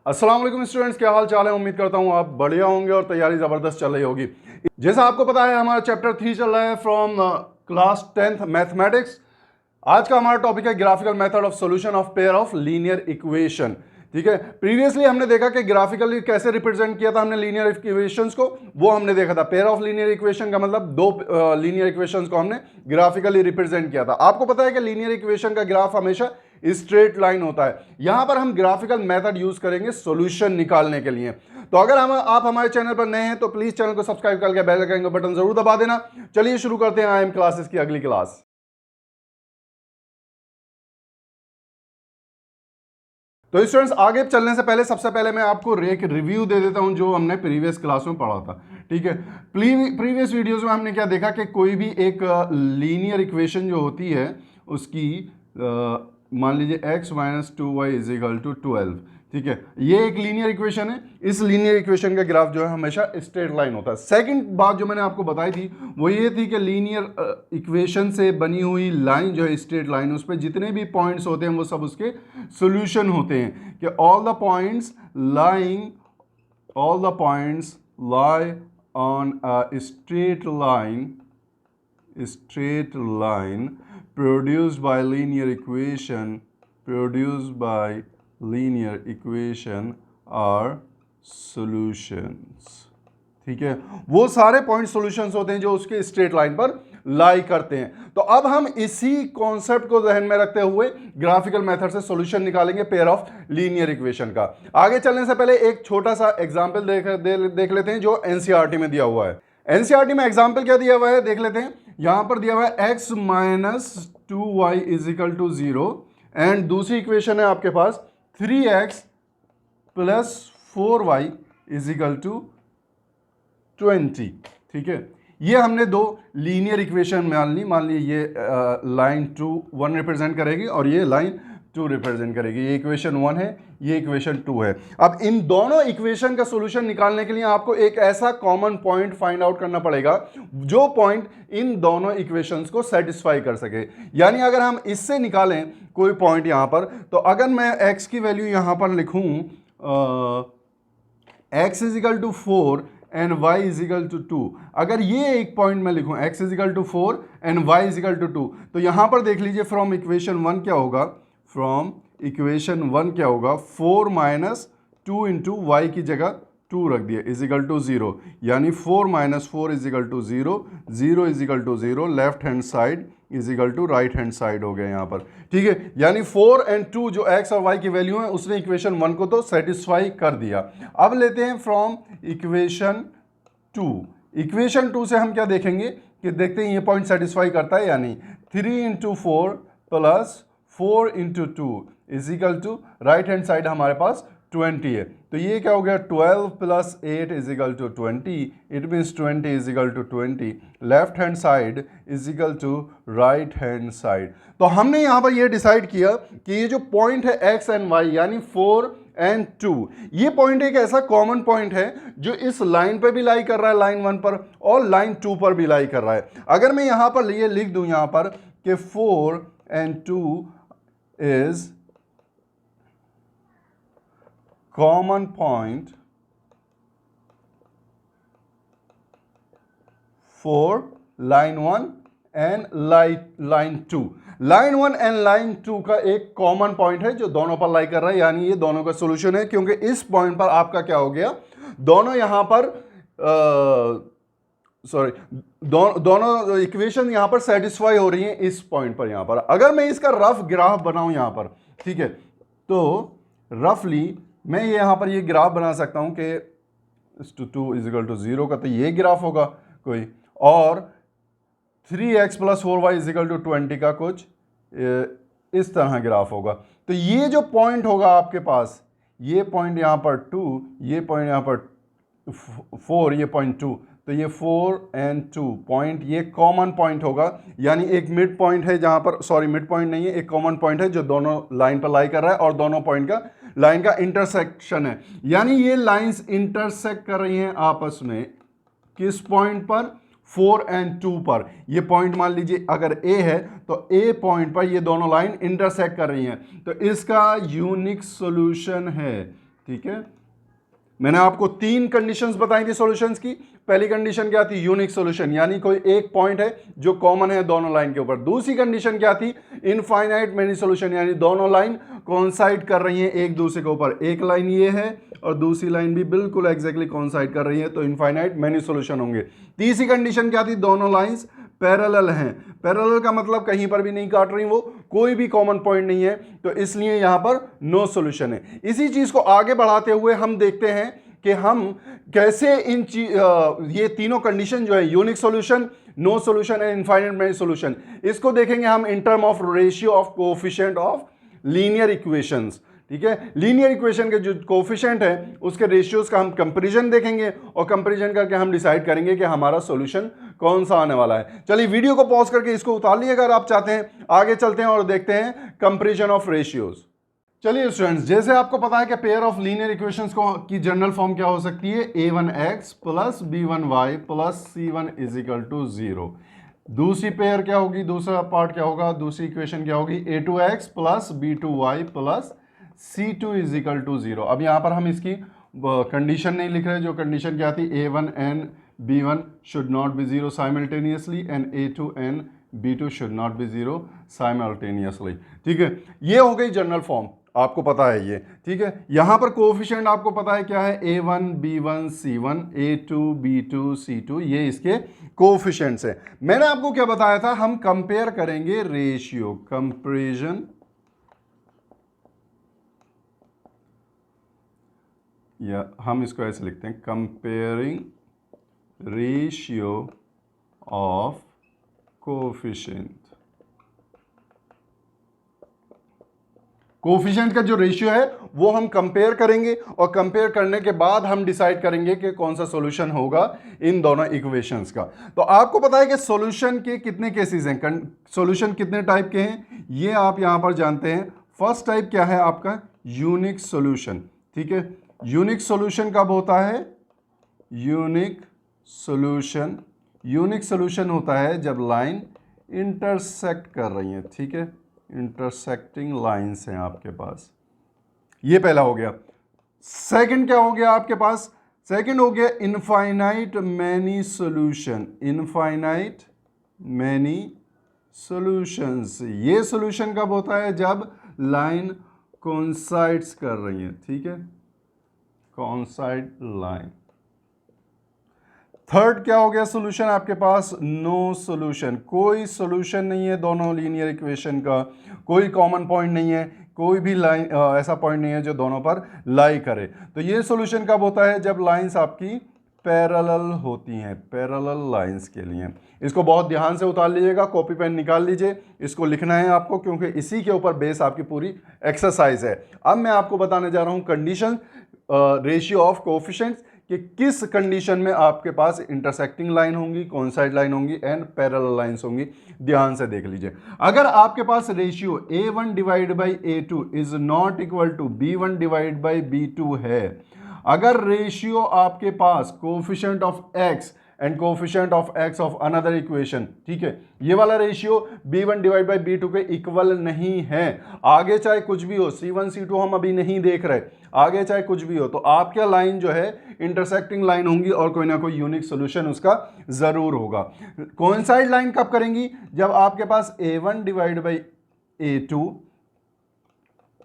अस्सलाम वालेकुम स्टूडेंट्स, क्या हाल चाल है। उम्मीद करता हूँ आप बढ़िया होंगे और तैयारी ज़बरदस्त चल रही होगी। जैसा आपको पता है हमारा चैप्टर 3 चल रहा है फ्रॉम क्लास 10th मैथमेटिक्स। आज का हमारा टॉपिक है graphical method of solution of pair of linear equation. ठीक है, प्रीवियसली हमने देखा कि ग्राफिकली कैसे रिप्रेजेंट किया था हमने लीनियर इक्वेशंस को, वो हमने देखा था। पेयर ऑफ लीनियर इक्वेशन का मतलब दो लीनियर इक्वेशंस को हमने ग्राफिकली रिप्रेजेंट किया था। आपको पता है कि लीनियर इक्वेशन का ग्राफ हमेशा स्ट्रेट लाइन होता है। यहां पर हम ग्राफिकल मेथड यूज करेंगे सॉल्यूशन निकालने के लिए। तो अगर आप हमारे चैनल पर नए हैं तो प्लीज चैनल को सब्सक्राइब करके बेल आइकन का बटन जरूर दबा देना। चलिए शुरू करते हैं IM क्लासेस की अगली क्लास। तो स्टूडेंट्स, आगे चलने से पहले सबसे पहले मैं आपको एक रिव्यू दे देता हूं जो हमने प्रीवियस क्लास में पढ़ा था। ठीक है, प्रीवियस वीडियोस में हमने क्या देखा कि कोई भी एक लीनियर इक्वेशन जो होती है उसकी मान लीजिए x minus 2y is equal to 12। ठीक है, ये एक लीनियर इक्वेशन है। इस लीनियर इक्वेशन का ग्राफ जो है हमेशा स्ट्रेट लाइन होता है। सेकंड बात जो मैंने आपको बताई थी वो ये थी कि लीनियर इक्वेशन से बनी हुई लाइन जो है स्ट्रेट लाइन, उस पर जितने भी पॉइंट्स होते हैं वो सब उसके सॉल्यूशन होते हैं कि all the points lie on a straight line produced by linear equation are solutions। ठीक है, वो सारे पॉइंट सॉल्यूशंस होते हैं जो उसके स्ट्रेट लाइन पर लाई करते हैं। तो अब हम इसी कॉन्सेप्ट को ध्यान में रखते हुए ग्राफिकल मेथड से सॉल्यूशन निकालेंगे पेयर ऑफ लीनियर इक्वेशन का। आगे चलने से पहले एक छोटा सा एग्जांपल देख लेते हैं जो एनसीईआरटी में दिया हुआ है। एनसीईआरटी में एग्जांपल क्या दिया हुआ है देख लेते हैं। यहां पर दिया हुआ है x minus 2y is equal to 0 and दूसरी इक्वेशन है आपके पास 3x plus 4y is equal to 20। ठीक है, ये हमने दो लीनियर इक्वेशन मान ली ये लाइन 1 रिप्रेजेंट करेगी और ये लाइन 2 रिप्रेजेंट करेगी। ये इक्वेशन 1 है, ये इक्वेशन 2 है। अब इन दोनों इक्वेशन का सॉल्यूशन निकालने के लिए आपको एक ऐसा कॉमन पॉइंट फाइंड आउट करना पड़ेगा जो पॉइंट इन दोनों इक्वेशंस को सेटिस्फाई कर सके। यानी अगर हम इससे निकालें कोई पॉइंट यहां पर, तो अगर मैं x की वैल्यू यहां पर लिखूं x is equal to 4 and y is equal to 2, अगर ये एक पॉइंट में लिखूं x is equal to 4 and y is equal to 2, तो यहां पर देख लीजिए फ्रॉम इक्वेशन 1 क्या होगा। फ्रॉम इक्वेशन 1 क्या होगा, 4 माइनस 2 इंटू वाई की जगह 2 रख दिया इज इक्वल टू 0, यानी 4 minus 4 is equal to 0, 0 is equal to 0, left hand side is equal to right hand side हो गया यहाँ पर। ठीक है, यानी 4 एंड 2 जो x और y की वैल्यू है उसने इक्वेशन 1 को तो सेटिस्फाई कर दिया। अब लेते हैं फ्रॉम इक्वेशन 2। इक्वेशन 2 से हम क्या देखेंगे कि देखते हैं ये पॉइंट सेटिस्फाई करता है या नहीं। 3 into 4 plus 4 into 2 is equal to right hand side हमारे पास 20 है, तो ये क्या हो गया 12 plus 8 is equal to 20, it means 20 is equal to 20, left hand side is equal to right hand side. तो हमने यहाँ पर ये डिसाइड किया कि ये जो पॉइंट है x एंड y यानी 4 एंड 2, ये पॉइंट एक ऐसा कॉमन पॉइंट है जो इस लाइन पर भी लाई कर रहा है, लाइन 1 पर, और लाइन 2 पर भी लाई कर रहा है। अगर मैं यहाँ पर ये लिख दूँ यहाँ पर कि 4 and 2 is common point for line 1 and line 2। Line 1 and line 2 का एक कॉमन पॉइंट है जो दोनों पर लाई कर रहा है, यानी ये दोनों का सॉल्यूशन है, क्योंकि इस पॉइंट पर आपका क्या हो गया, दोनों यहां पर दोनों इक्वेशन यहां पर सेटिस्फाई हो रही हैं इस पॉइंट पर। यहां पर अगर मैं इसका रफ ग्राफ बनाऊं यहां पर, ठीक है, तो रफली मैं यहां पर ये ग्राफ बना सकता हूं कि 2 इज इक्वल टू 0 का तो ये ग्राफ होगा कोई, और 3x plus 4y is equal to 20 का कुछ इस तरह ग्राफ होगा। तो ये जो पॉइंट होगा आपके पास, ये पॉइंट यहां पर 2, ये पॉइंट यहां पर 4, ये पॉइंट 2, तो ये 4 एंड 2 पॉइंट ये कॉमन पॉइंट होगा, यानी एक मिड पॉइंट है जहां पर, सॉरी मिड पॉइंट नहीं है, एक कॉमन पॉइंट है जो दोनों लाइन पर लाई कर रहा है और दोनों पॉइंट का लाइन का इंटरसेक्शन है। यानी ये लाइंस इंटरसेक्ट कर रही हैं आपस में किस पॉइंट पर, 4 एंड 2 पर। ये पॉइंट मान लीजिए अगर A है तो A पॉइंट पर ये दोनों लाइन इंटरसेक्ट कर रही हैं, तो इसका यूनिक सॉल्यूशन है ठीक है। मैंने आपको 3 कंडीशंस बताई थी सॉल्यूशंस की। पहली कंडीशन क्या थी? यूनिक सॉल्यूशन, यानी कोई एक पॉइंट है जो कॉमन है दोनों लाइन के ऊपर। दूसरी कंडीशन क्या थी? इनफाइनाइट मेनी सॉल्यूशन, यानी दोनों लाइन कोइंसाइड कर रही हैं एक दूसरे के ऊपर। एक लाइन ये है और दूसरी लाइन भी बिल्कुल एग्जैक्टली कोइंसाइड कर रही है, तो इनफाइनाइट मेनी सॉल्यूशन होंगे। तीसरी कंडीशन क्या थी? दोनों लाइंस पैरेलल हैं। पैरेलल का मतलब कहीं पर भी नहीं काट रही वो, कोई भी कॉमन पॉइंट नहीं है, तो इसलिए यहां पर नो सॉल्यूशन है। इसी चीज को आगे बढ़ाते हुए हम देखते हैं कि हम कैसे ये तीनों कंडीशन जो है, unique solution, no solution and infinite many solution, इसको देखेंगे हम in term of ratio of coefficient of linear equations. ठीक है, लीनियर इक्वेशन के जो कोएफिशिएंट है उसके रेशियोज का हम कंपैरिजन देखेंगे और कंपैरिजन करके हम डिसाइड करेंगे कि हमारा सॉल्यूशन कौन सा आने वाला है। चलिए वीडियो को पॉज करके इसको उतार लीजिए अगर आप चाहते हैं। आगे चलते हैं और देखते हैं कंपैरिजन ऑफ रेशियोज। चलिए स्टूडेंट्स, जैसे आपको पता है कि पेयर ऑफ लीनियर इक्वेशंस को की जनरल फॉर्म क्या हो सकती है? a1x plus b1y plus c1 is equal to 0। दूसरी पेयर क्या होगी? दूसरा पार्ट क्या होगा? दूसरी इक्वेशन क्या होगी? a2x plus b2y plus c2 is equal to 0। अब यहां पर हम इसकी कंडीशन नहीं लिख रहे। जो कंडीशन क्या थी? a1 and b1 should not be 0 simultaneously and a2 and b2 should not be 0 simultaneously. ठीक है, ये हो गई जनरल फॉर्म, आपको पता है ये। ठीक है, यहां पर कोएफिशिएंट आपको पता है क्या है? a1 b1 c1 a2 b2 c2, ये इसके कोएफिशिएंट्स है। मैंने आपको क्या बताया था? हम कंपेयर करेंगे रेशियो, कंपैरिजन, या हम इसको ऐसे लिखते हैं, comparing ratio of coefficient. Coefficient का जो रेशियो है वो हम कंपेयर करेंगे और कंपेयर करने के बाद हम डिसाइड करेंगे कि कौन सा सॉल्यूशन होगा इन दोनों इक्वेशंस का। तो आपको पता है कि सॉल्यूशन के कितने केसेस हैं, सॉल्यूशन कितने टाइप के हैं, ये आप यहां पर जानते हैं। फर्स्ट टाइप क्या है आपका? Unique solution. ठीक है, यूनिक सॉल्यूशन कब होता है? यूनिक सॉल्यूशन होता है जब लाइन इंटरसेक्ट कर रही है। ठीक है, इंटरसेक्टिंग लाइंस हैं आपके पास। ये पहला हो गया। सेकंड क्या हो गया आपके पास? सेकंड हो गया infinite many solution. Infinite many solutions, ये सॉल्यूशन कब होता है? जब लाइन कोइंसाइड्स कर रही है। ठीक है, कोइंसाइड लाइन। थर्ड क्या हो गया सॉल्यूशन आपके पास? नो सॉल्यूशन, कोई सॉल्यूशन नहीं है दोनों लीनियर इक्वेशन का, कोई कॉमन पॉइंट नहीं है, कोई भी लाइन ऐसा पॉइंट नहीं है जो दोनों पर लाई करे। तो ये सॉल्यूशन कब होता है? जब लाइंस आपकी पैरेलल होती हैं, पैरेलल लाइंस के लिए। इसको बहुत ध्यान से उतार लीजिएगा, कॉपी पेन निकाल लीजिए, इसको लिखना है आपको, क्योंकि इसी के ऊपर बेस आपकी पूरी एक्सरसाइज है। अब मैं आपको बताने जा रहा हूं कंडीशन रेशियो ऑफ कोएफिशिएंट्स कि किस कंडीशन में आपके पास इंटरसेक्टिंग लाइन होंगी, कोइंसाइड लाइन होंगी एंड पैरेलल लाइंस होंगी। ध्यान से देख लीजिए। अगर आपके पास ratio a1 divide by a2 is not equal to b1 divide by b2 है, अगर रेशियो आपके पास coefficient of x and coefficient of x of another equation, ठीक है, ये वाला ratio b1 divide by b2 के इक्वल नहीं है, आगे चाहे कुछ भी हो, c1 c2 हम अभी नहीं देख रहे, आगे चाहे कुछ भी हो, तो आपका लाइन जो है इंटरसेक्टिंग लाइन होंगी और कोई ना कोई यूनिक सॉल्यूशन उसका जरूर होगा। कोइंसाइड लाइन कब करेंगी? जब आपके पास a1 divide by a2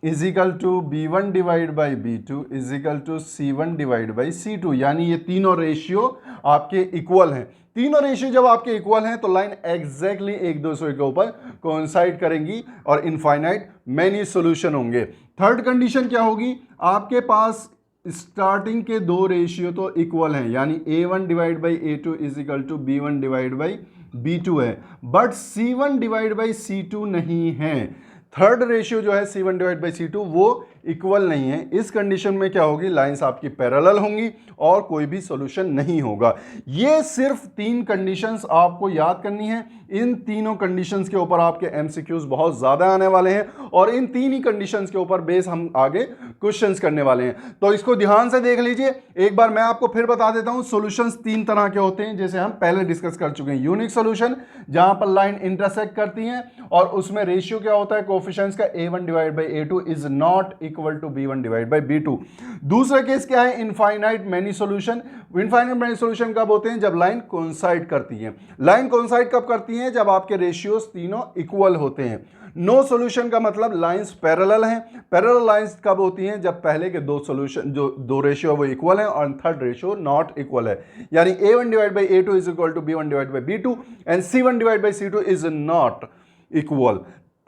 is equal to b1 divide by b2 is equal to c1 divide by c2, यानी ये तीनों रेशियो आपके इक्वल हैं। तीनों रेशियो जब आपके इक्वल हैं तो लाइन एग्जैक्टली एक दूसरे के ऊपर कोइंसाइड करेंगी और इनफाइनाइट मैनी सॉल्यूशन होंगे। थर्ड कंडीशन क्या होगी? आपके पास स्टार्टिंग के दो रेशियो तो इक्वल हैं, यानी a1 divide by a2 is equal to b1 divide by b2 है, but c1 divide by c2 नहीं है। थर्ड रेशियो जो है c1 डिवाइड बाई c2 वो इक्वल नहीं है। इस कंडीशन में क्या होगी? लाइंस आपकी पैरेलल होंगी और कोई भी सॉल्यूशन नहीं होगा। ये सिर्फ 3 कंडीशंस आपको याद करनी है। इन तीनों कंडीशंस के ऊपर आपके एमसीक्यूज बहुत ज्यादा आने वाले हैं और इन 3 ही कंडीशंस के ऊपर बेस हम आगे क्वेश्चंस करने वाले हैं। तो इसको ध्यान से देख लीजिए। एक बार मैं आपको फिर बता देता हूं, सॉल्यूशंस 3 तरह के होते हैं, जैसे हम पहले डिस्कस कर चुके हैं। यूनिक सॉल्यूशन, जहां पर लाइन इंटरसेक्ट करती हैं और उसमें रेशियो क्या होता है कोएफिशिएंट्स का? a1 divide by a2 is not equal to b1 divide by b2। दूसरा केस क्या है, infinite many solution. Infinite many solution कब होते हैं, जब लाइन कोइंसाइड करती है। लाइन कोइंसाइड कब करती हैं, जब आपके रेशियोज तीनों इक्वल होते हैं। नो सॉल्यूशन का मतलब लाइंस पैरेलल हैं। पैरेलल लाइंस कब होती हैं, जब पहले के दो सॉल्यूशन जो दो रेशियो वो इक्वल है और थर्ड रेशियो नॉट इक्वल है, यानी a1 divide by a2 is equal to b1 divide by b2 and c1 divide by c2 is not equal.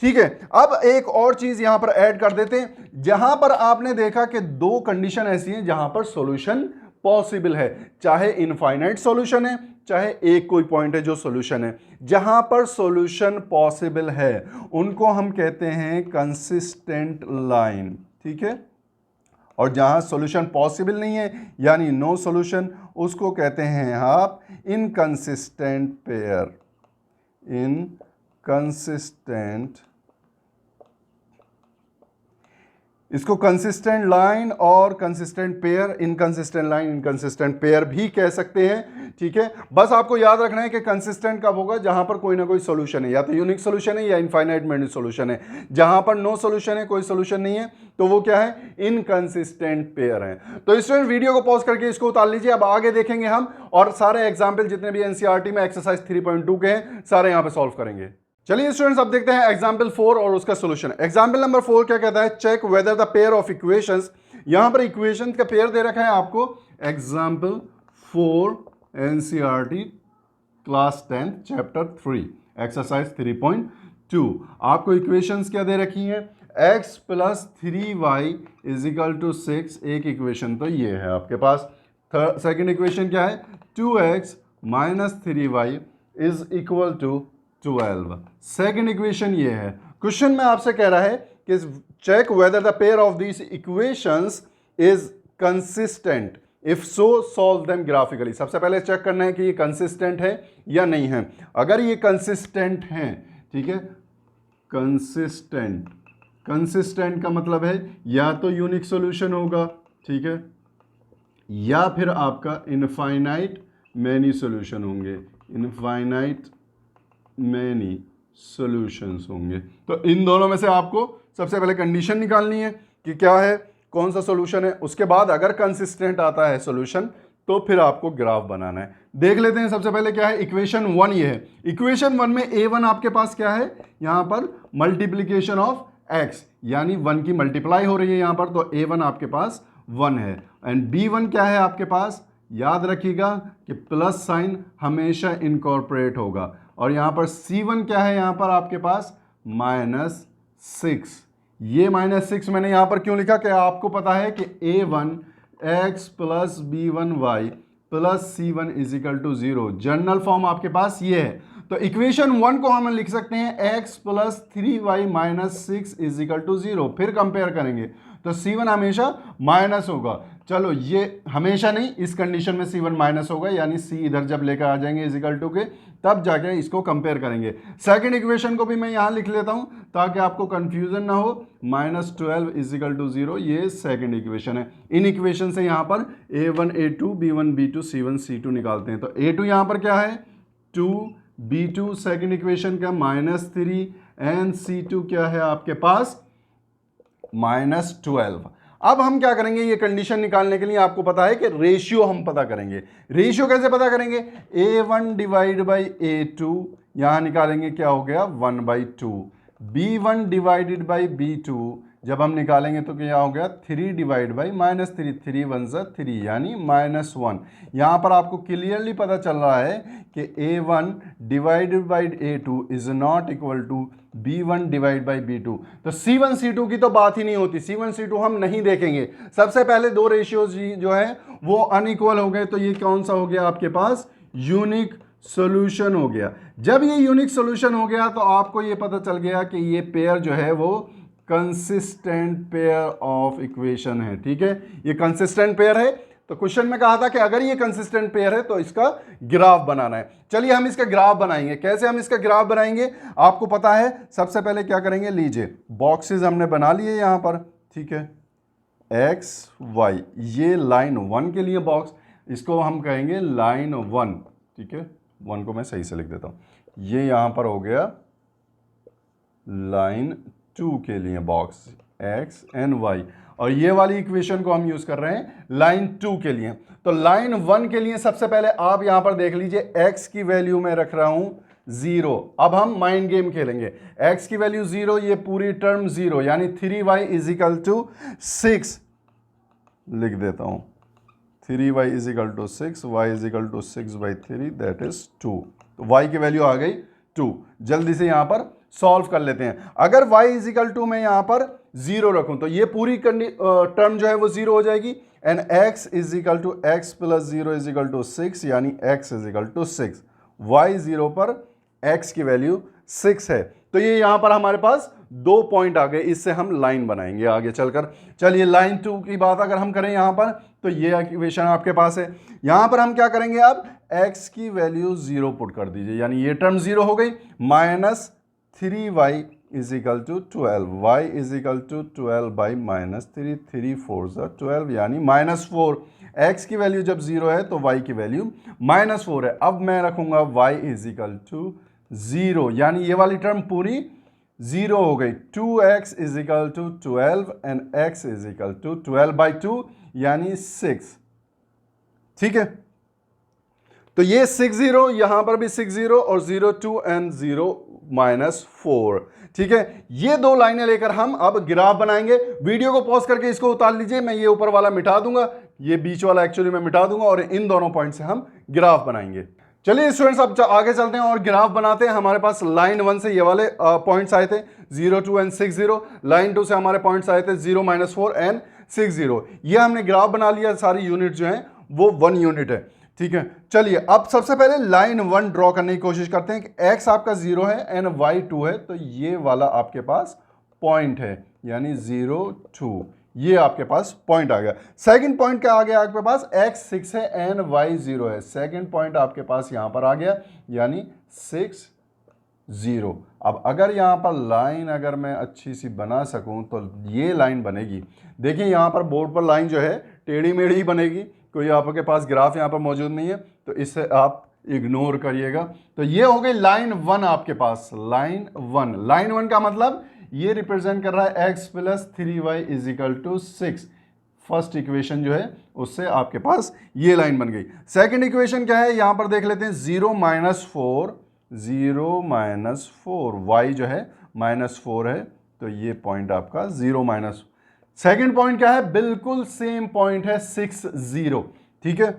ठीक है, अब एक और चीज यहां पर ऐड कर देते हैं। जहां पर आपने देखा कि दो कंडीशन ऐसी हैं जहां पर सॉल्यूशन पॉसिबल है, चाहे इनफाइनाइट सॉल्यूशन है चाहे एक कोई पॉइंट है जो सॉल्यूशन है, जहां पर सॉल्यूशन पॉसिबल है उनको हम कहते हैं कंसिस्टेंट लाइन। ठीक है, और जहां सॉल्यूशन पॉसिबल नहीं है यानी नो सॉल्यूशन, उसको कहते हैं आप इनकंसिस्टेंट पेयर। इनकंसिस्टेंट, इसको कंसिस्टेंट लाइन और consistent pair, inconsistent line inconsistent pair भी कह सकते हैं। ठीक है, बस आपको याद रखना है कि कंसिस्टेंट कब होगा, जहां पर कोई ना कोई सॉल्यूशन है, या तो यूनिक सॉल्यूशन है या इनफाइनाइट मैनी सॉल्यूशन है। जहां पर नो सॉल्यूशन है, कोई सॉल्यूशन नहीं है, तो वो क्या है, इनकंसिस्टेंट पेयर है। तो स्टूडेंट वीडियो को पॉज करके इसको उतार लीजिए, अब आगे देखेंगे हम, और सारे एग्जाम्पल जितने भी एनसीईआरटी में एक्सरसाइज 3.2 के हैं सारे यहां पर सॉल्व करेंगे। चलिए स्टूडेंट्स, अब देखते हैं एग्जाम्पल 4 और उसका सॉल्यूशन। एग्जाम्पल नंबर 4 क्या कहता है, check whether the pair of equations. यहां पर इक्वेशन का पेयर दे रखा है आपको, example 4 NCERT class 10 chapter 3 exercise 3.2। आपको इक्वेशंस क्या दे रखी हैं, x plus 3y is equal to 6, एक इक्वेशन तो ये है आपके पास। सेकेंड इक्वेशन क्या है, 2x minus 3y is equal to 12। Second equation ये है। क्वेश्चन में आपसे कह रहा है कि check whether the pair of these equations is consistent, if so solve them graphically. सबसे पहले चेक करना है कि ये कंसिस्टेंट है या नहीं है। अगर ये कंसिस्टेंट है, ठीक है, कंसिस्टेंट, कंसिस्टेंट का मतलब है या तो यूनिक सॉल्यूशन होगा, ठीक है, या फिर आपका इनफाइनाइट मैनी सॉल्यूशन होंगे, इनफाइनाइट मैनी सॉल्यूशंस होंगे। तो इन दोनों में से आपको सबसे पहले कंडीशन निकालनी है कि क्या है, कौन सा सॉल्यूशन है। उसके बाद अगर कंसिस्टेंट आता है सॉल्यूशन तो फिर आपको ग्राफ बनाना है। देख लेते हैं सबसे पहले क्या है, इक्वेशन 1 ये है। इक्वेशन 1 में a1 आपके पास क्या है, यहां पर मल्टीप्लीकेशन ऑफ x, यानी 1 की मल्टीप्लाई हो रही है यहां पर, तो a1 आपके पास 1 है। एंड b1 क्या है आपके पास, याद रखिएगा कि प्लस साइन हमेशा इनकॉर्पोरेट होगा। और यहां पर c1 क्या है, यहां पर आपके पास -6। ये -6 मैंने यहां पर क्यों लिखा, कि आपको पता है कि a1 x plus b1y plus c1 is equal to 0। General form आपके पास ये है। तो इक्वेशन 1 को हम लिख सकते हैं x plus 3y minus 6 is equal to 0। फिर कंपेयर करेंगे तो c1 हमेशा माइनस होगा। चलो ये हमेशा नहीं, इस कंडीशन में c1 माइनस होगा, यानी c इधर जब लेकर आ जाएंगे इज इक्वल टू के, तब जाके इसको कंपेयर करेंगे। सेकंड इक्वेशन को भी मैं यहां लिख लेता हूं ताकि आपको कंफ्यूजन ना हो। -12 इज इक्वल टू 0, ये सेकंड इक्वेशन है। इन इक्वेशन से यहां पर a1 a2 b1 b2 c1 c2 निकालते हैं। तो a2 यहां पर क्या है 2, b2 सेकंड इक्वेशन का -3 एंड c2 क्या है आपके पास -12। अब हम क्या करेंगे, ये कंडीशन निकालने के लिए आपको पता है कि रेशियो हम पता करेंगे। रेशियो कैसे पता करेंगे, a1 डिवाइड बाई a2, यहां निकालेंगे क्या हो गया 1/2। b1 डिवाइडेड बाई b2 जब हम निकालेंगे तो क्या हो गया 3 डिवाइड बाई -3, 3 1 3 यानी -1। यहां पर आपको क्लियरली पता चल रहा है कि a1 divided by a2 is not equal to b1 divide by b2। तो c1 c2 की तो बात ही नहीं होती, c1 c2 हम नहीं देखेंगे। सबसे पहले दो रेशियोज जो है वो अनइक्वल हो गए, तो ये कौन सा हो गया आपके पास, यूनिक सॉल्यूशन हो गया। जब ये यूनिक सॉल्यूशन हो गया तो आपको ये पता चल गया कि ये पेयर जो है वो कंसिस्टेंट पेयर ऑफ इक्वेशन है। ठीक है, ये कंसिस्टेंट पेयर है। तो क्वेश्चन में कहा था कि अगर ये कंसिस्टेंट पेयर है तो इसका ग्राफ बनाना है। चलिए हम इसका ग्राफ बनाएंगे। कैसे हम इसका ग्राफ बनाएंगे, आपको पता है। सबसे पहले क्या करेंगे, लीजिए बॉक्सेस हमने बना लिए यहां पर, ठीक है, x y, ये लाइन 1 के लिए बॉक्स, इसको हम कहेंगे लाइन 1, ठीक है, 1 को मैं सही से लिख देता हूं। ये यहां पर हो गया लाइन 2 के लिए बॉक्स, एक्स एंड वाई, और ये वाली इक्वेशन को हम यूज कर रहे हैं लाइन 2 के लिए। तो लाइन 1 के लिए सबसे पहले आप यहां पर देख लीजिए, x की वैल्यू मैं रख रहा हूं 0। अब हम माइंड गेम खेलेंगे, x की वैल्यू 0, ये पूरी टर्म 0, यानी 3y इज इक्वल टू 6 लिख देता हूं, 3y is equal to 6, y is equal to 6/3 that is 2। तो y की वैल्यू आ गई 2। जल्दी से यहां पर सॉल्व कर लेते हैं। अगर y इज इक्वल टू मैं यहां पर 0 रखूं तो ये पूरी टर्म जो है वो 0 हो जाएगी, and x is equal to x plus 0 is equal to 6, यानी x is equal to 6। y 0 पर x की वैल्यू 6 है। तो ये यहां पर हमारे पास 2 पॉइंट आ गए, इससे हम लाइन बनाएंगे आगे चलकर। चलिए लाइन 2 की बात अगर हम करें यहां पर, तो ये इक्वेशन आपके पास है। यहां पर हम क्या करेंगे, अब x की वैल्यू 0 पुट कर दीजिए, यानी ये टर्म 0 हो गई, minus 3y is equal to 12, y is equal to 12 by minus 3, 3 4 12, यानी -4। x की वैल्यू जब 0 है तो y की वैल्यू -4 है। अब मैं रखूंगा y इज इक्वल टू 0, यानी ये वाली टर्म पूरी 0 हो गई। 2x is equal to 12 and x is equal to 12/2, यानी 6। ठीक है, तो ये 60, यहां पर भी 60 और 0 2 एंड 0 -4। ठीक है, ये 2 लाइनें लेकर हम अब ग्राफ बनाएंगे। वीडियो को पॉज करके इसको उतार लीजिए, मैं ये ऊपर वाला मिटा दूंगा, ये बीच वाला एक्चुअली मैं मिटा दूंगा, और इन दोनों पॉइंट से हम ग्राफ बनाएंगे। चलिए स्टूडेंट्स, अब आगे चलते हैं और ग्राफ बनाते हैं। हमारे पास लाइन 1 से ये वाले पॉइंट्स आए थे 0 2 एंड 60, लाइन 2 से हमारे पॉइंट्स आए थे 0 -4 एंड 60। ये हमने ग्राफ बना लिया, सारी यूनिट जो है वो 1 यूनिट है। ठीक है, चलिए अब सबसे पहले लाइन 1 ड्रॉ करने की कोशिश करते हैं कि x आपका 0 है एंड y 2 है, तो ये वाला आपके पास पॉइंट है, यानी 0 2, ये आपके पास पॉइंट आ गया। सेकंड पॉइंट क्या आ गया आपके पास, x 6 है एंड y 0 है, सेकंड पॉइंट आपके पास यहां पर आ गया, यानी 6 0। अब अगर यहां पर लाइन अगर मैं अच्छी सी बना सकूं तो ये लाइन बनेगी। देखिए यहां पर बोर्ड पर लाइन जो है टेढ़ी मेढ़ी ही बनेगी, कोई आपके पास ग्राफ यहां पर मौजूद नहीं है, तो इससे आप इग्नोर करिएगा। तो ये हो गई लाइन 1 आपके पास, लाइन 1। लाइन 1 का मतलब ये रिप्रेजेंट कर रहा है x plus 3y is equal to 6। First equation जो है उससे आपके पास ये लाइन बन गई। सेकंड इक्वेशन क्या है, यहां पर देख लेते हैं, 0 -4, 0 -4, y जो है -4 है, तो ये पॉइंट आपका 0 सेकंड पॉइंट क्या है, बिल्कुल सेम पॉइंट है 6 0। ठीक है,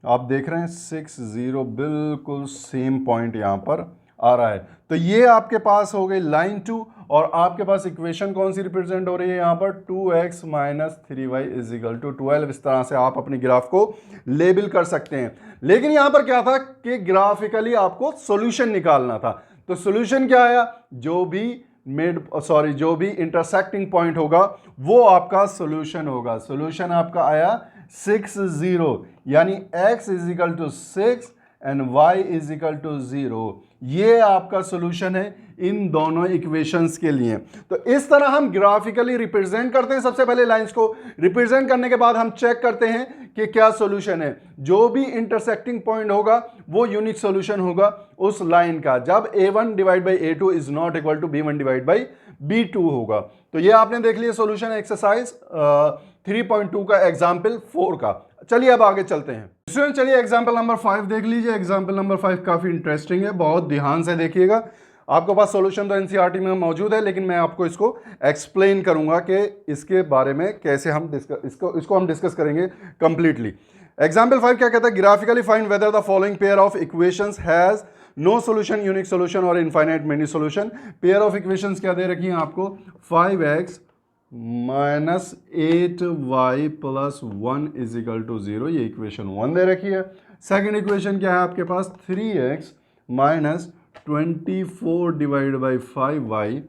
आप देख रहे हैं 6 0, बिल्कुल सेम पॉइंट यहां पर आ रहा है। तो ये आपके पास हो गई लाइन 2, और आपके पास इक्वेशन कौन सी रिप्रेजेंट हो रही है यहां पर, 2x - 3y is equal to 12। इस तरह से आप अपने ग्राफ को लेबल कर सकते हैं। लेकिन यहां पर क्या था कि ग्राफिकली आपको सॉल्यूशन निकालना था। तो सॉल्यूशन क्या आया, जो भी इंटरसेक्टिंग पॉइंट होगा वो आपका सॉल्यूशन होगा। सॉल्यूशन आपका आया 6 0, यानी x is equal to 6 and y is equal to 0। ये आपका सॉल्यूशन है इन दोनों इक्वेशंस के लिए। तो इस तरह हम ग्राफिकली रिप्रेजेंट करते हैं। सबसे पहले लाइंस को रिप्रेजेंट करने के बाद हम चेक करते हैं कि क्या सॉल्यूशन है। जो भी इंटरसेक्टिंग पॉइंट होगा वो यूनिक सॉल्यूशन होगा उस लाइन का, जब a1 divide by a2 is not equal to b1 divide by b2 होगा। तो ये आपने देख लिया सॉल्यूशन एक्सरसाइज 3.2 का एग्जाम्पल 4 का। चलिए अब आगे चलते हैं स्टूडेंट, चलिए एग्जाम्पल नंबर 5 देख लीजिए। एग्जाम्पल नंबर 5 काफी इंटरेस्टिंग है, बहुत ध्यान से देखिएगा। आपके पास सॉल्यूशन तो एनसीईआरटी में मौजूद है, लेकिन मैं आपको इसको एक्सप्लेन करूंगा कि इसके बारे में कैसे हम इसको हम डिस्कस करेंगे कंप्लीटली। एग्जाम्पल 5 क्या कहता है, graphically find whether the following pair of equations has no solution, unique solution और infinite many solution. Pair of equations क्या दे रखी हैं आपको, 5x - 8y + 1 is equal to 0, ये इक्वेशन 1 दे रखी है। सेकेंड इक्वेशन क्या है आपके पास, 3x - 24 divide by 5y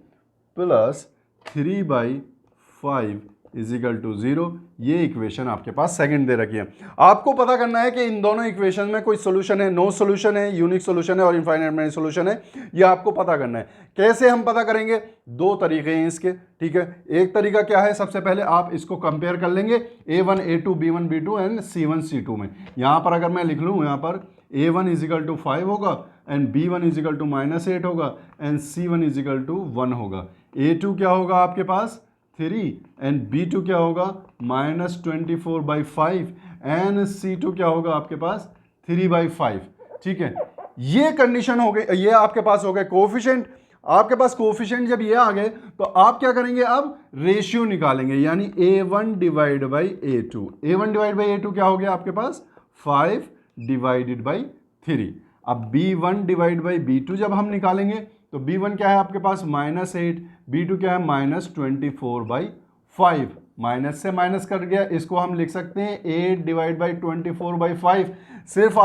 + 3/5 is equal to 0, ये इक्वेशन आपके पास सेकंड दे रखी है। आपको पता करना है कि इन दोनों इक्वेशन में कोई सोल्यूशन है, नो सोल्यूशन है, यूनिक सोल्यूशन है और इनफाइनाइट मेनी सोल्यूशन है, ये आपको पता करना है। कैसे हम पता करेंगे, 2 तरीके हैं इसके। ठीक है, एक तरीका क्या है, सबसे पहले आप इसको कंपेयर कर लेंगे a1 a2 b1 b2 and c1 c2 में। यहां पर अगर मैं लिख लूं, यहां पर a1 इज इक्वल टू 5 होगा and b1 is equal to -8 होगा and c1 is equal to 1 होगा। a2 क्या होगा आपके पास, 3 एंड B2 क्या होगा -24/5 एंड C2 क्या होगा आपके पास 3/5। ठीक है, ये कंडीशन हो गई, ये आपके पास हो गए कोफिशिएंट। आपके पास कोफिशिएंट जब ये आ गए तो आप क्या करेंगे, अब रेशियो निकालेंगे, यानी A1 divide by A2। A1 divide by A2 क्या हो गया आपके पास 5 डिवाइडेड बाई 3। अब B1 डिवाइड बाई B2 जब हम निकालेंगे तो B1 क्या है आपके पास -8, B2 क्या है -24/5। माइनस से माइनस कट गया, इसको हम लिख सकते हैं 8 डिवाइड बाई 24/5। सिर्फ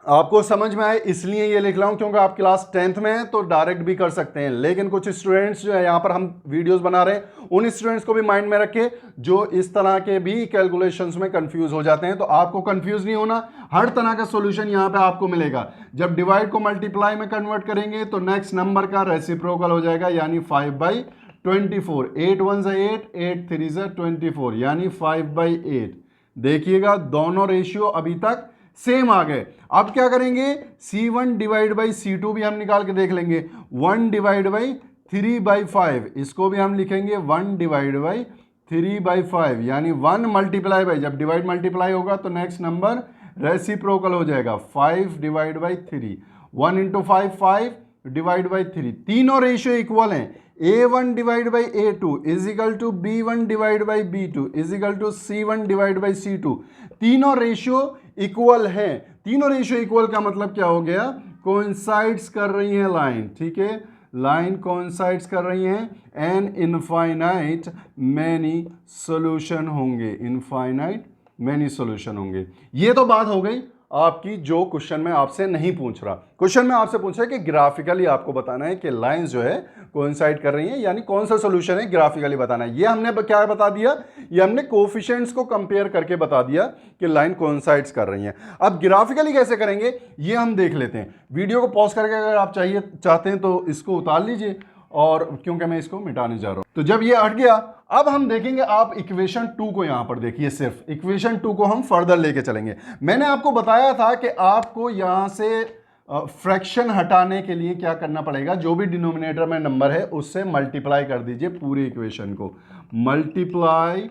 आपको समझ में आए इसलिए ये लिख रहा हूं, क्योंकि आप क्लास 10th में हैं तो डायरेक्ट भी कर सकते हैं, लेकिन कुछ स्टूडेंट्स जो है यहां पर हम वीडियोस बना रहे हैं, उन स्टूडेंट्स को भी माइंड में रखें जो इस तरह के भी कैलकुलेशंस में कंफ्यूज हो जाते हैं। तो आपको कंफ्यूज नहीं होना, हर तरह का सोल्यूशन यहां पे आपको मिलेगा। जब डिवाइड को मल्टीप्लाई में कन्वर्ट करेंगे तो नेक्स्ट नंबर का रेसिप्रोकल हो जाएगा, यानी 5/24। 8 1 ज़ा 8, 8 3 ज़ा 24, यानी 5/8। देखिएगा दोनों रेशियो अभी तक सेम आ गए। अब क्या करेंगे, C1 डिवाइड बाई C2 भी हम निकाल के देख लेंगे। 1 डिवाइड बाई 3/5, इसको भी हम लिखेंगे 1 डिवाइड बाई 3/5, यानी 1 मल्टीप्लाई बाई, जब डिवाइड मल्टीप्लाई होगा तो नेक्स्ट नंबर रेसिप्रोकल हो जाएगा 5 divide by 3। 1 into 5 5 divide by 3, तीनों रेशियो इक्वल हैं। A1 divide by A2 is equal to B1 divide by B2 is equal to C1 divide by C2। तीनों ratio equal है। तीनों ratio equal का मतलब क्या हो गया, कोइंसाइड्स कर रही है लाइन। ठीक है, लाइन कोइंसाइड्स कर रही हैं एंड इनफाइनाइट मैनी सॉल्यूशन होंगे, इनफाइनाइट मैनी सॉल्यूशन होंगे। ये तो बात हो गई आपकी, जो क्वेश्चन में आपसे नहीं पूछ रहा। क्वेश्चन में आपसे पूछ रहा है कि ग्राफिकली आपको बताना है कि लाइंस जो है कोइंसाइड कर रही हैं, यानी कौन सा सॉल्यूशन है ग्राफिकली बताना है। ये हमने क्या बता दिया, ये हमने कोफिशिएंट्स को कंपेयर करके बता दिया कि लाइन कोइंसाइड्स कर रही हैं। अब ग्राफिकली कैसे करेंगे ये हम देख लेते हैं। वीडियो को पॉज करके अगर आप चाहते हैं तो इसको उतार लीजिए, और क्योंकि मैं इसको मिटाने जा रहा हूं। तो जब ये हट गया, अब हम देखेंगे, आप इक्वेशन 2 को यहां पर देखिए, सिर्फ इक्वेशन 2 को हम फर्दर लेके चलेंगे। मैंने आपको बताया था कि आपको यहां से फ्रैक्शन हटाने के लिए क्या करना पड़ेगा, जो भी डिनोमिनेटर में नंबर है उससे मल्टीप्लाई कर दीजिए पूरी इक्वेशन को। मल्टीप्लाई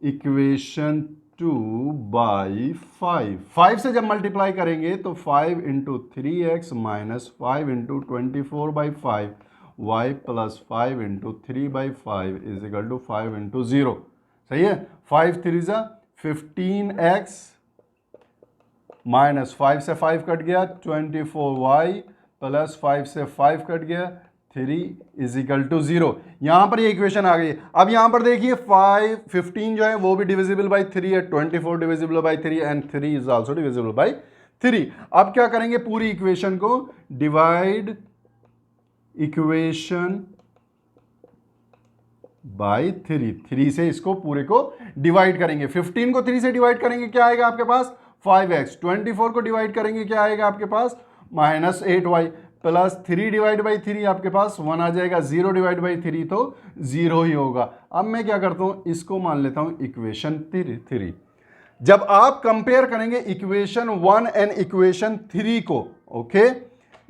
इक्वेशन 2 बाई 5 से जब मल्टीप्लाई करेंगे तो 5 into 3x minus 5 into 24/5 y plus 5 into 3/5 is equal to 5 into 0। सही है, 5 3 ज़ा 15x माइनस 5 से 5 कट गया 24y प्लस 5 से 5 कट गया 3 इज इक्वल टू 0। यहां पर ये इक्वेशन आ गई। अब यहां पर देखिए 15 जो है वो भी डिविजिबल बाई 3 है, 24 divisible by 3 and 3 is also divisible by 3। अब क्या करेंगे, पूरी इक्वेशन को डिवाइड इक्वेशन बाई 3 से इसको पूरे को डिवाइड करेंगे। 15 को 3 से डिवाइड करेंगे क्या आएगा आपके पास 5x, 24 को डिवाइड करेंगे क्या आएगा आपके पास -8y, प्लस 3 डिवाइड बाई 3 आपके पास 1 आ जाएगा, 0 डिवाइड बाई 3 तो 0 ही होगा। अब मैं क्या करता हूं, इसको मान लेता हूं इक्वेशन 3। जब आप कंपेयर करेंगे इक्वेशन 1 एंड इक्वेशन 3 को, okay,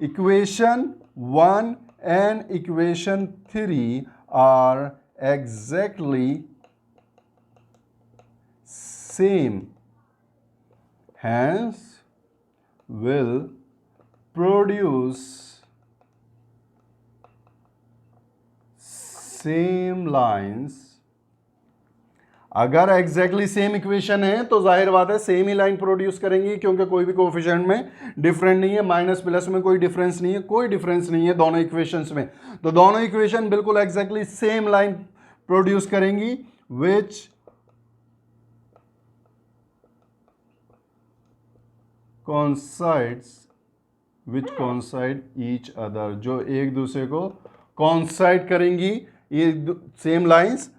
equation 1 and equation 3 are exactly same, hence will produce same lines। अगर एग्जैक्टली सेम इक्वेशन है तो जाहिर बात है सेम ही लाइन प्रोड्यूस करेंगी, क्योंकि कोई भी कोएफिशिएंट में डिफरेंट नहीं है, माइनस प्लस में कोई डिफरेंस नहीं है, कोई डिफरेंस नहीं है दोनों इक्वेशंस में। तो दोनों इक्वेशन बिल्कुल एग्जैक्टली सेम लाइन प्रोड्यूस करेंगी, विच कोइंसाइड ईच अदर, जो एक दूसरे को कोइंसाइड करेंगी ये same lines.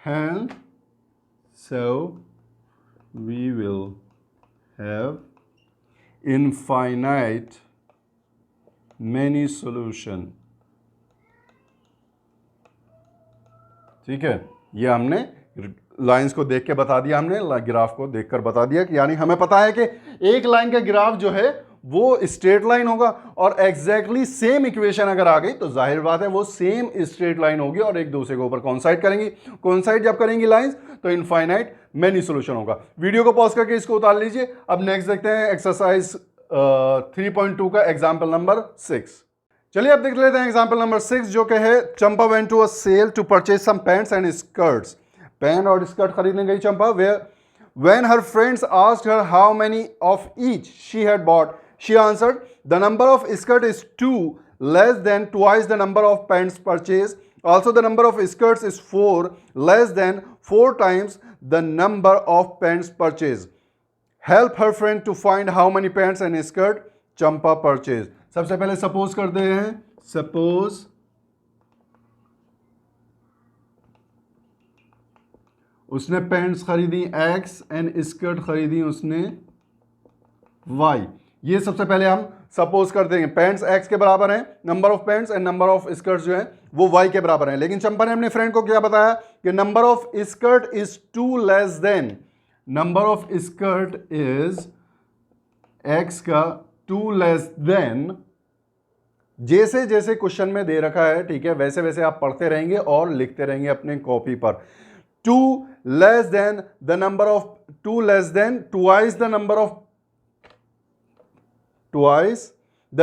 And so we will have infinite many solution। ठीक है, ये हमने लाइंस को देख के बता दिया, हमने ग्राफ को देखकर बता दिया कि यानी हमें पता है कि एक लाइन का ग्राफ जो है वो स्ट्रेट लाइन होगा, और एग्जैक्टली सेम इक्वेशन अगर आ गई तो जाहिर बात है वो सेम स्ट्रेट लाइन होगी और एक दूसरे के ऊपर कॉन्साइड करेंगी। कॉन्साइड जब करेंगी लाइंस तो इनफाइनाइट मैनी सोल्यूशन होगा। वीडियो को पॉज करके इसको उतार लीजिए। अब नेक्स्ट देखते हैं एक्सरसाइज 3.2 का एग्जाम्पल नंबर 6। चलिए अब देख लेते हैं एग्जाम्पल नंबर 6 जो कि है Champa went to a sale to purchase some pants and skirts. Pant और स्कर्ट खरीदने गई चंपा। When her friends asked her how many of each she had bought, she answered, "The number of skirt is 2, less than twice the number of pants purchased. Also, the number of skirts is 4, less than 4 times the number of pants purchased. Help her friend to find how many pants and skirt Champa purchased." सबसे पहले suppose करते हैं, suppose उसने pants खरीदी x and skirt खरीदी उसने y। ये सबसे पहले हम सपोज कर देंगे। पैंट्स x के बराबर हैं, number of pants and number of skirt जो है वो y के बराबर हैं। लेकिन चंपा ने अपने फ्रेंड को क्या बताया कि number of skirt is 2 less than, number of skirt is x का 2 लेस देन। जैसे जैसे क्वेश्चन में दे रखा है, ठीक है, वैसे वैसे आप पढ़ते रहेंगे और लिखते रहेंगे अपने कॉपी पर। 2 less than the number of 2 less than twice the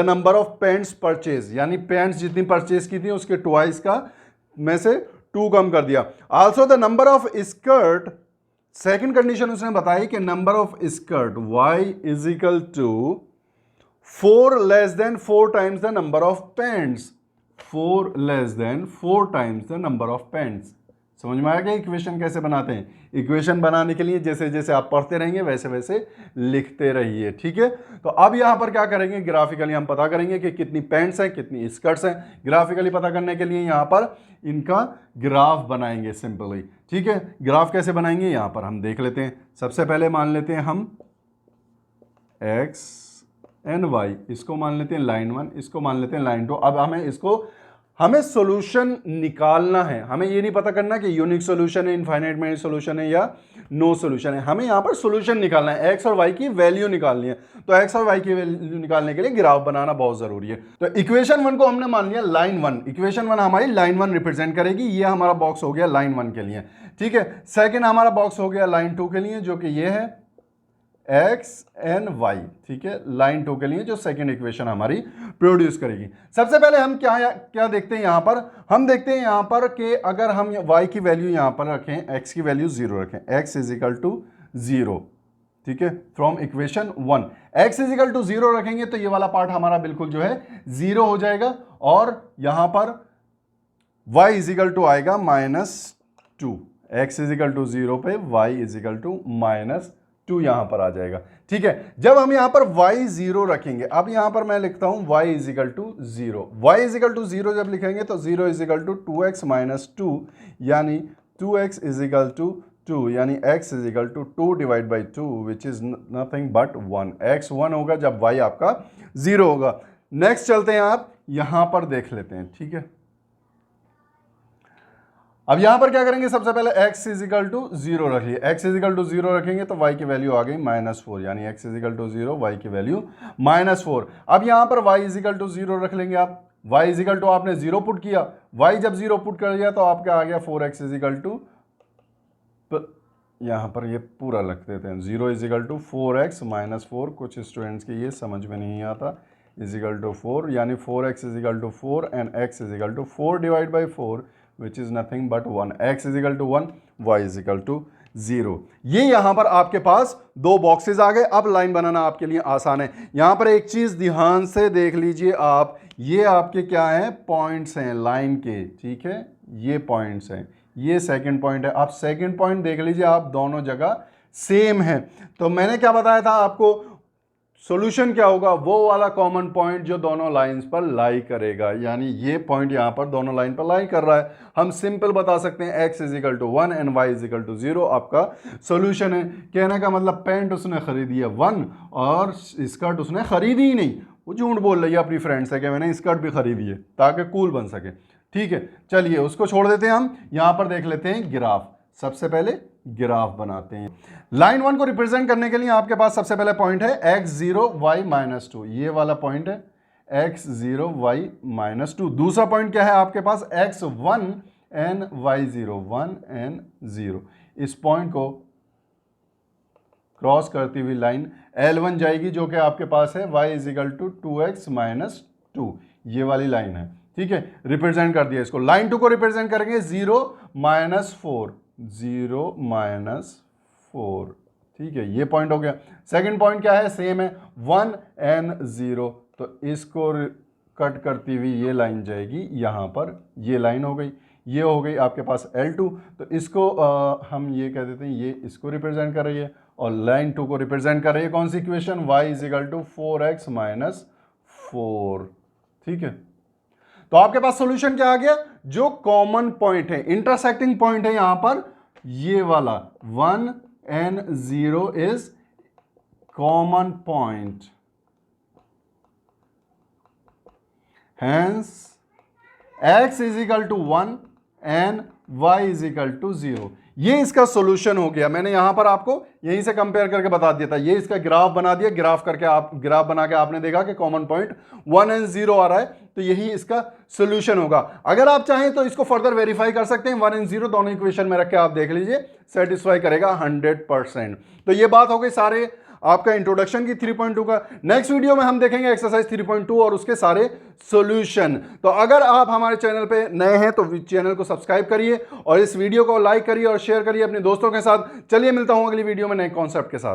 number of pants purchase, यानी पैंट्स जितनी परचेज की थी उसके ट्वाइस का में से 2 कम कर दिया। Also the number of skirt, second condition उसने बताई कि number of skirt y is equal to 4 less than 4 times the number of pants, 4 less than 4 times the number of pants. समझ में आ गया इक्वेशन कैसे बनाते हैं? इक्वेशन बनाने के लिए जैसे जैसे आप पढ़ते रहेंगे वैसे वैसे लिखते रहिए, ठीक है। तो अब यहां पर क्या करेंगे, ग्राफिकली हम पता करेंगे कि कितनी पैंट्स हैं कितनी स्कर्ट्स हैं। ग्राफिकली पता करने के लिए यहां पर इनका ग्राफ बनाएंगे सिंपली, ठीक है। ग्राफ कैसे बनाएंगे यहां पर हम देख लेते हैं। सबसे पहले मान लेते हैं हम x एंड y, इसको मान लेते हैं लाइन 1, इसको मान लेते हैं लाइन 2। अब हमें सॉल्यूशन निकालना है। हमें ये नहीं पता करना कि यूनिक सॉल्यूशन है, इनफाइनाइट मैनी सॉल्यूशन है या नो सॉल्यूशन है। हमें यहाँ पर सॉल्यूशन निकालना है, एक्स और वाई की वैल्यू निकालनी है। तो एक्स और वाई की वैल्यू निकालने के लिए ग्राफ बनाना बहुत जरूरी है। तो इक्वेशन 1 को हमने मान लिया लाइन 1, इक्वेशन 1 हमारी लाइन 1 रिप्रेजेंट करेगी। ये हमारा बॉक्स हो गया लाइन 1 के लिए, ठीक है। सेकेंड हमारा बॉक्स हो गया लाइन 2 के लिए, जो कि ये है x एंड y, ठीक है। लाइन 2 के लिए जो सेकेंड इक्वेशन हमारी प्रोड्यूस करेगी। सबसे पहले हम क्या देखते हैं यहां पर, हम देखते हैं यहां पर कि अगर हम y की वैल्यू यहां पर रखें, x की वैल्यू 0 रखें, x इज इक्वल टू 0, ठीक है, from equation 1 x is equal to 0 रखेंगे तो ये वाला पार्ट हमारा बिल्कुल जो है 0 हो जाएगा, और यहां पर y इज इक्वल टू आएगा -2। x इज इक्वल टू 0 पे y इज इक्वल टू -2 यहां पर आ जाएगा, ठीक है। जब हम यहां पर y 0 रखेंगे, अब यहां पर मैं लिखता हूं y is equal to 0, y is equal to 0 जब लिखेंगे तो 0 is equal to 2x minus 2, यानी 2x इज इक्वल टू 2, यानी x is equal to 2 divide by 2 which is nothing but 1। x 1 होगा जब y आपका 0 होगा। नेक्स्ट चलते हैं, आप यहां पर देख लेते हैं, ठीक है। अब यहां पर क्या करेंगे, सबसे पहले x इज इक्वल टू 0 रखिए। x इज इक्वल टू 0 रखेंगे तो y की वैल्यू आ गई -4, यानी x is equal to 0, y की वैल्यू -4। अब यहां पर y इज इक्वल टू 0 रख लेंगे आप। y इज इक्वल टू आपने 0 पुट किया, y जब 0 पुट कर दिया तो आपका आ गया 4x इज इक्वल टू, यहां पर ये पूरा रख देते हैं, 0 is equal to 4x minus 4। कुछ स्टूडेंट्स के ये समझ में नहीं आता, इज इक्वल टू 4, यानी 4x इज इक्वल टू 4 एंड x is equal to 4 divide by 4 which is nothing but 1, x is equal to 1, y is equal to 0। ये यहां पर आपके पास दो बॉक्सेस आ गए। अब लाइन बनाना आपके लिए आसान है। यहां पर एक चीज ध्यान से देख लीजिए आप, ये आपके क्या हैं, पॉइंट्स हैं लाइन के, ठीक है, ये पॉइंट्स हैं, ये सेकंड पॉइंट है। आप सेकंड पॉइंट देख लीजिए, आप दोनों जगह सेम है। तो मैंने क्या बताया था आपको, सॉल्यूशन क्या होगा, वो वाला कॉमन पॉइंट जो दोनों लाइंस पर लाई करेगा, यानी ये पॉइंट यहां पर दोनों लाइन पर लाई कर रहा है। हम सिंपल बता सकते हैं x is equal to 1 and y is equal to 0 आपका सॉल्यूशन है। कहने का मतलब पैंट उसने खरीदी है 1 और स्कर्ट उसने खरीदी ही नहीं, वो झूठ बोल रही है अपनी फ्रेंड से कि मैंने स्कर्ट भी खरीदी है, ताकि कूल बन सके, ठीक है। चलिए उसको छोड़ देते हैं, हम यहां पर देख लेते हैं ग्राफ। सबसे पहले ग्राफ बनाते हैं। लाइन 1 को रिप्रेजेंट करने के लिए आपके पास सबसे पहले पॉइंट है x0 y-2, ये वाला पॉइंट है x0 y-2। दूसरा पॉइंट क्या है आपके पास x1 and y0, 1 and 0। इस पॉइंट को क्रॉस करती हुई लाइन L1 जाएगी जो कि आपके पास है y = 2x-2, ये वाली लाइन है, ठीक है, रिप्रेजेंट कर दिया इसको। लाइन 2 को रिप्रेजेंट करेंगे 0-4, 0-4, ठीक है, ये पॉइंट हो गया। सेकंड पॉइंट क्या है, सेम है 1 and 0, तो इसको कट करती हुई ये लाइन जाएगी यहाँ पर, ये लाइन हो गई, ये हो गई आपके पास L2, तो इसको हम ये कह देते हैं, ये इसको रिप्रेजेंट कर रही है और लाइन 2 को रिप्रेजेंट कर रही है कौन सी इक्वेशन, y = 4x-4, ठीक है। तो आपके पास सॉल्यूशन क्या आ गया, जो कॉमन पॉइंट है, इंटरसेक्टिंग पॉइंट है यहां पर, ये वाला 1 and 0 is common point, hence x = 1 and y = 0। ये इसका सॉल्यूशन हो गया। मैंने यहां पर आपको यहीं से कंपेयर करके बता दिया था, ये इसका ग्राफ बना दिया, ग्राफ बना के आपने देखा कि कॉमन पॉइंट 1 and 0 आ रहा है, तो यही इसका सॉल्यूशन होगा। अगर आप चाहें तो इसको फर्दर वेरीफाई कर सकते हैं, 1 and 0 दोनों इक्वेशन में रख के आप देख लीजिए, सेटिस्फाई करेगा 100%। तो ये बात हो गई सारे आपका इंट्रोडक्शन की 3.2 का। नेक्स्ट वीडियो में हम देखेंगे एक्सरसाइज 3.2 और उसके सारे सॉल्यूशन। तो अगर आप हमारे चैनल पे नए हैं तो चैनल को सब्सक्राइब करिए और इस वीडियो को लाइक करिए और शेयर करिए अपने दोस्तों के साथ। चलिए मिलता हूं अगली वीडियो में नए कॉन्सेप्ट के साथ।